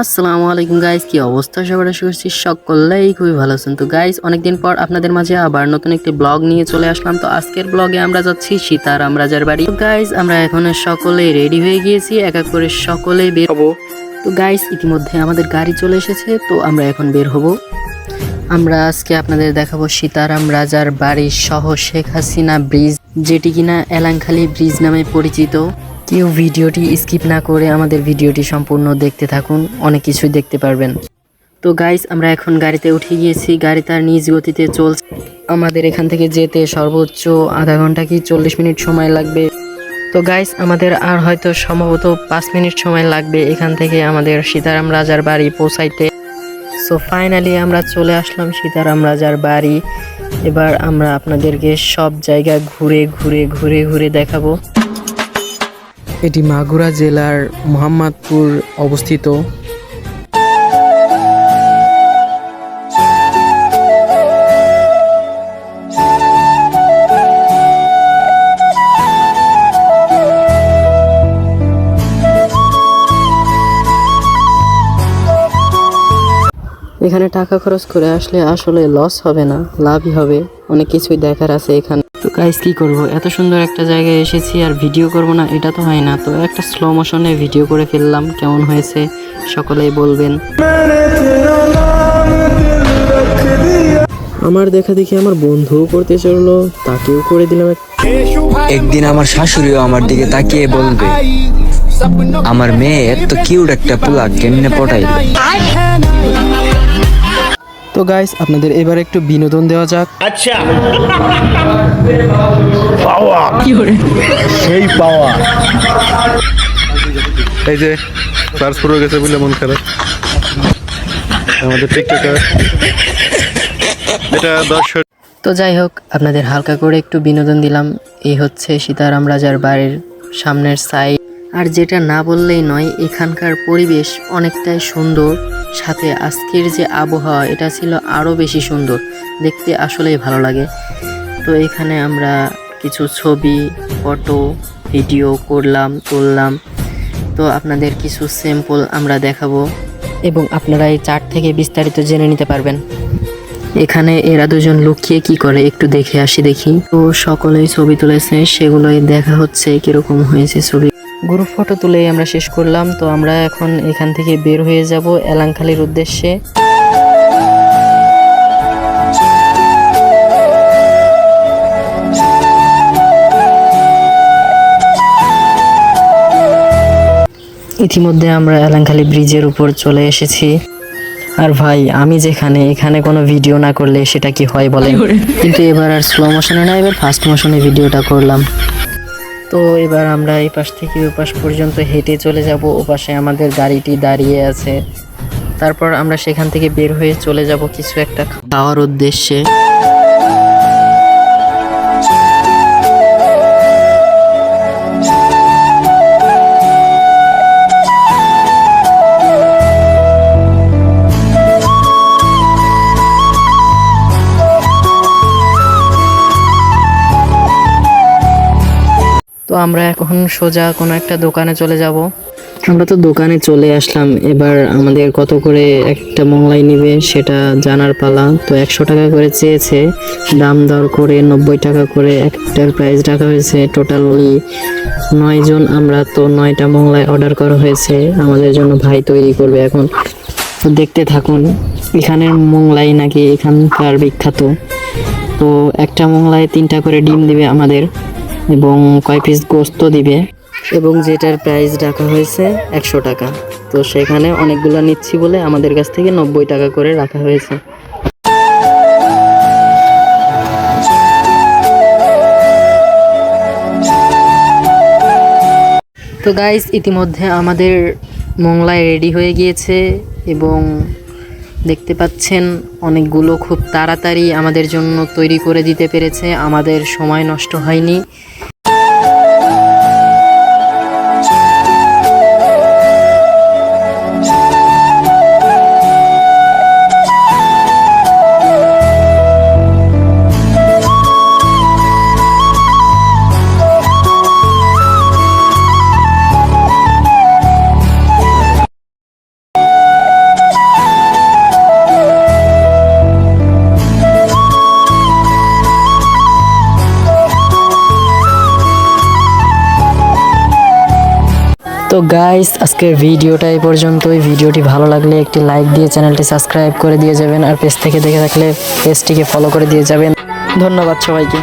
আসসালামু আলাইকুম গাইস, কি অবস্থা সবার? আশা করছি সকলেই খুবই ভালো আছেন। তো গাইস, অনেকদিন পর আপনাদের মাঝে আবার নতুন একটি ব্লগ নিয়ে চলে আসলাম। তো আজকের ব্লগে আমরা যাচ্ছি সীতারাম রাজার বাড়ি। তো গাইস, আমরা এখন সকলেই রেডি হয়ে গিয়েছি, এক এক করে সকলেই বের হবো। তো গাইস, ইতিমধ্যে আমাদের গাড়ি চলে এসেছে, তো আমরা এখন বের হব। আমরা আজকে আপনাদের দেখাবো সীতারাম রাজার বাড়ি সহ শেখ হাসিনা ব্রিজ, যেটি কিনা এলাংখালী ব্রিজ নামে পরিচিত। কেউ ভিডিওটি স্কিপ না করে আমাদের ভিডিওটি সম্পূর্ণ দেখতে থাকুন, অনেক কিছুই দেখতে পারবেন। তো গাইস, আমরা এখন গাড়িতে উঠে গিয়েছি, গাড়ি তার নিজ গতিতে চলছে। আমাদের এখান থেকে যেতে সর্বোচ্চ আধা ঘন্টা কি 40 মিনিট সময় লাগবে। তো গাইস, আমাদের আর হয়তো সম্ভবত 5 মিনিট সময় লাগবে এখান থেকে আমাদের সীতারাম রাজার বাড়ি পৌঁছাইতে। সো ফাইনালি আমরা চলে আসলাম সীতারাম রাজার বাড়ি। এবার আমরা আপনাদেরকে সব জায়গা ঘুরে ঘুরে ঘুরে ঘুরে দেখাবো। এটি মাগুরা জেলার মোহাম্মদপুর অবস্থিত। এখানে টাকা খরচ করে আসলে আসলে লস হবে না, লাভই হবে। অনেক কিছুই দেখার আছে এখানে। তো গাইস, কি করব, এত সুন্দর একটা জায়গায় এসেছি আর ভিডিও করব না, এটা তো হয় না। তো একটা স্লো মোশনে ভিডিও করে ফেললাম, কেমন হয়েছে সকলেই বলবেন। আমার দেখা দেখি আমার বন্ধুও করতে চললো, তাকেও করে দিলাম। একদিন আমার শাশুড়িও আমার দিকে তাকিয়ে বলবে, আমার মেয়ে এত কিউট একটা পোলা কেমনে পটাই। তো গাইস, আপনাদের এবার একটু বিনোদন দেওয়া যাক। আচ্ছা, পাওয়া কি করে, সেই পাওয়া। এই যে চার্জ পুরো গেছে বলে মন খারাপ আমাদের টিকটকার, এটা 10। তো যাই হোক, আপনাদের হালকা করে একটু বিনোদন দিলাম। এই হচ্ছে সীতারাম রাজার বাড়ির সামনের সাইড। আর যেটা না বললেই নয়, এখানকার পরিবেশ অনেকটাই সুন্দর, সাথে আজকের যে আবহাওয়া এটা ছিল আরও বেশি সুন্দর, দেখতে আসলেই ভালো লাগে। তো এখানে আমরা কিছু ছবি, ফটো, ভিডিও তুললাম। তো আপনাদের কিছু স্যাম্পল আমরা দেখাবো এবং আপনারা এই চার্ট থেকে বিস্তারিত জেনে নিতে পারবেন। এখানে এরা দুজন লুকিয়ে কি করে একটু দেখে আসি দেখি। তো সকলেই ছবি তুলেছে, সেগুলোই দেখা হচ্ছে কিরকম হয়েছে ছবি। গ্রুপ ফটো তুলেই আমরা শেষ করলাম। তো আমরা এখন এখান থেকে বের হয়ে যাব এলাংখালীর উদ্দেশ্যে। ইতিমধ্যে আমরা এলাংখালী ব্রিজের উপর চলে এসেছি। আর ভাই, আমি যেখানে এখানে কোনো ভিডিও না করলে সেটা কি হয় বলেন? কিন্তু এবার আর স্লো মোশনে না, এবার ফাস্ট মোশনে ভিডিওটা করলাম। তো এবার আমরা এই পাশ থেকে ওই পাশ পর্যন্ত হেঁটে চলে যাব। ওপাশে আমাদের গাড়িটি দাঁড়িয়ে আছে। তারপর আমরা সেখান থেকে বের হয়ে চলে যাব কিছু একটা খাওয়ার উদ্দেশ্যে। তো আমরা এখন সোজা কোনো একটা দোকানে চলে যাব। আমরা তো দোকানে চলে আসলাম। এবার আমাদের কত করে একটা মোংলাই নিবে সেটা জানার পালা। তো 100 টাকা করে চেয়েছে, দাম দর করে 90 টাকা করে একটার প্রাইস রাখা হয়েছে। টোটালি 9 জন আমরা, তো 9টা মোংলাই অর্ডার করা হয়েছে। আমাদের জন্য ভাই তৈরি করবে এখন। তো দেখতে থাকুন, এখানের মোংলাই নাকি এখানকার বিখ্যাত। তো একটা মোংলায় 3টা করে ডিম দিবে আমাদের এবং কয় পিস গোস্ত দিবে, এবং যেটার প্রাইস রাখা হয়েছে 100 টাকা। তো সেখানে অনেকগুলো নিচ্ছি বলে আমাদের কাছ থেকে 90 টাকা করে রাখা হয়েছে। তো গাইস, ইতিমধ্যে আমাদের মোংলাই রেডি হয়ে গিয়েছে এবং দেখতে পাচ্ছেন অনেকগুলো খুব তাড়াতাড়ি আমাদের জন্য তৈরি করে দিতে পেরেছে, আমাদের সময় নষ্ট হয়নি। তো গাইস আজকের ভিডিওটা এই পর্যন্তই। ভিডিওটি ভালো লাগলে একটি লাইক দিয়ে চ্যানেলটি সাবস্ক্রাইব করে দিয়ে যাবেন, আর পেজ থেকে দেখে থাকলে পেজটিকে ফলো করে দিয়ে যাবেন। ধন্যবাদ সবাইকে।